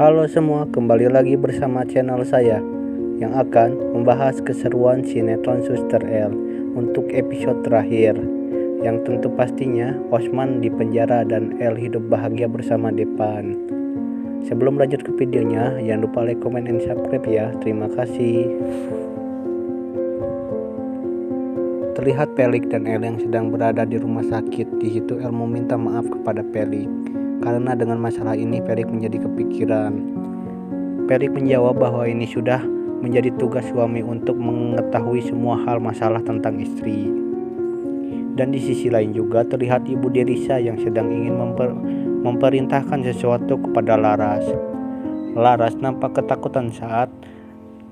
Halo semua, kembali lagi bersama channel saya yang akan membahas keseruan sinetron Suster L untuk episode terakhir, yang tentu pastinya Osman dipenjara dan L hidup bahagia bersama Depan. Sebelum lanjut ke videonya, jangan lupa like, comment, and subscribe ya. Terima kasih. Terlihat Pelik dan El yang sedang berada di rumah sakit. Di situ El meminta maaf kepada Pelik karena dengan masalah ini Pelik menjadi kepikiran. Pelik menjawab bahwa ini sudah menjadi tugas suami untuk mengetahui semua hal masalah tentang istri. Dan di sisi lain juga terlihat Ibu Derisa yang sedang ingin memerintahkan sesuatu kepada Laras. Laras nampak ketakutan saat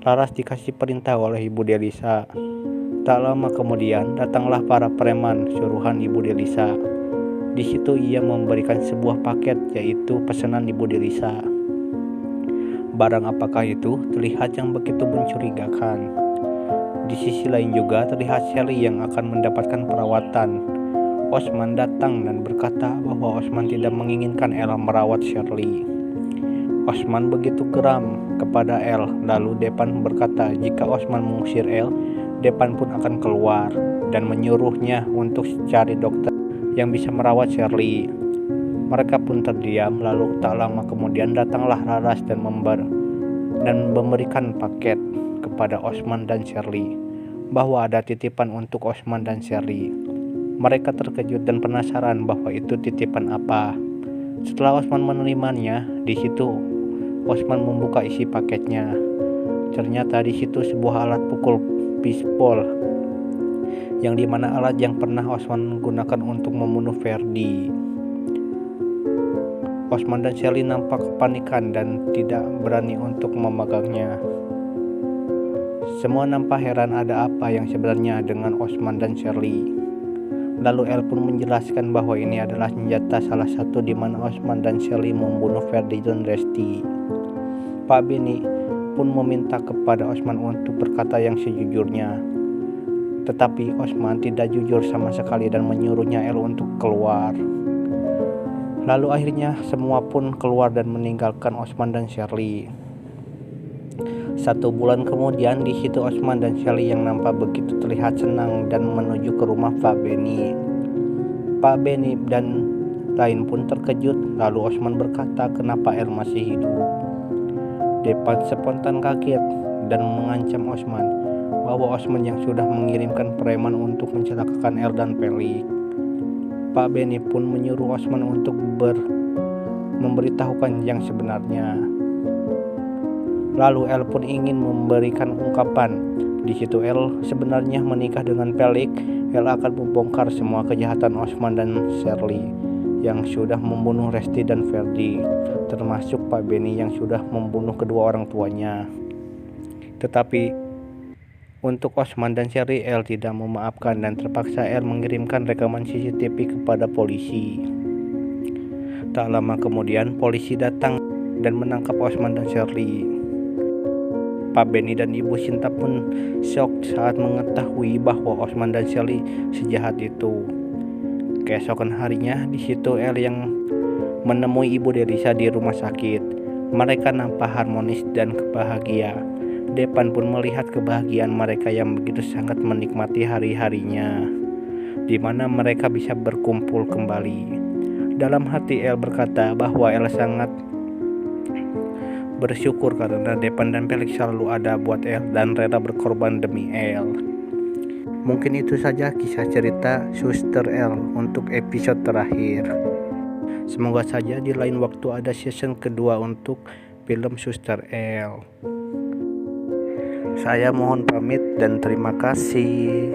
Laras dikasih perintah oleh Ibu Derisa. Tak lama kemudian datanglah para preman suruhan Ibu Derisa. Di situ ia memberikan sebuah paket, yaitu pesanan Ibu Derisa. Barang apakah itu? Terlihat yang begitu mencurigakan. Di sisi lain juga terlihat Shelly yang akan mendapatkan perawatan. Osman datang dan berkata bahwa Osman tidak menginginkan El merawat Shirley. Osman begitu geram kepada El. Lalu Depan berkata jika Osman mengusir El, Depan pun akan keluar dan menyuruhnya untuk cari dokter yang bisa merawat Shirley. Mereka pun terdiam. Lalu tak lama kemudian datanglah Laras dan memberikan paket kepada Osman dan Shirley bahwa ada titipan untuk Osman dan Shirley. Mereka terkejut dan penasaran bahwa itu titipan apa. Setelah Osman menerimanya, di situ Osman membuka isi paketnya. Ternyata di situ sebuah alat pukul pistol, yang dimana alat yang pernah Osman gunakan untuk membunuh Ferdi. Osman dan Shelly nampak kepanikan dan tidak berani untuk memegangnya. Semua nampak heran ada apa yang sebenarnya dengan Osman dan Shelly. Lalu El pun menjelaskan bahwa ini adalah senjata salah satu di mana Osman dan Shelly membunuh Ferdi dan Resti. Pak Beni pun meminta kepada Osman untuk berkata yang sejujurnya. Tetapi Osman tidak jujur sama sekali dan menyuruhnya El untuk keluar. Lalu akhirnya semua pun keluar dan meninggalkan Osman dan Shirley. 1 bulan kemudian di situ Osman dan Shirley yang nampak begitu terlihat senang dan menuju ke rumah Pak Beni. Pak Beni dan lain pun terkejut. Lalu Osman berkata kenapa El masih hidup. Depan spontan kaget dan mengancam Osman bahwa Osman yang sudah mengirimkan preman untuk mencelakakan El dan Pelik. Pak Beni pun menyuruh Osman untuk memberitahukan yang sebenarnya. Lalu El pun ingin memberikan ungkapan. Di situ El sebenarnya menikah dengan Pelik. El akan membongkar semua kejahatan Osman dan Shirley yang sudah membunuh Resti dan Ferdi, termasuk Pak Beni yang sudah membunuh kedua orang tuanya. Tetapi untuk Osman dan Shirley, El tidak memaafkan dan terpaksa El mengirimkan rekaman CCTV kepada polisi. Tak lama kemudian polisi datang dan menangkap Osman dan Shirley. Pak Beni dan Ibu Sinta pun shock saat mengetahui bahwa Osman dan Shirley sejahat itu. Keesokan harinya di situ El yang menemui Ibu Derisa di rumah sakit. Mereka nampak harmonis dan bahagia. Depan pun melihat kebahagiaan mereka yang begitu sangat menikmati hari-harinya, di mana mereka bisa berkumpul kembali. Dalam hati El berkata bahwa El sangat bersyukur karena Depan dan Pelik selalu ada buat El dan rela berkorban demi El. Mungkin itu saja kisah cerita Suster L untuk episode terakhir. Semoga saja di lain waktu ada season kedua untuk film Suster L. Saya mohon pamit dan terima kasih.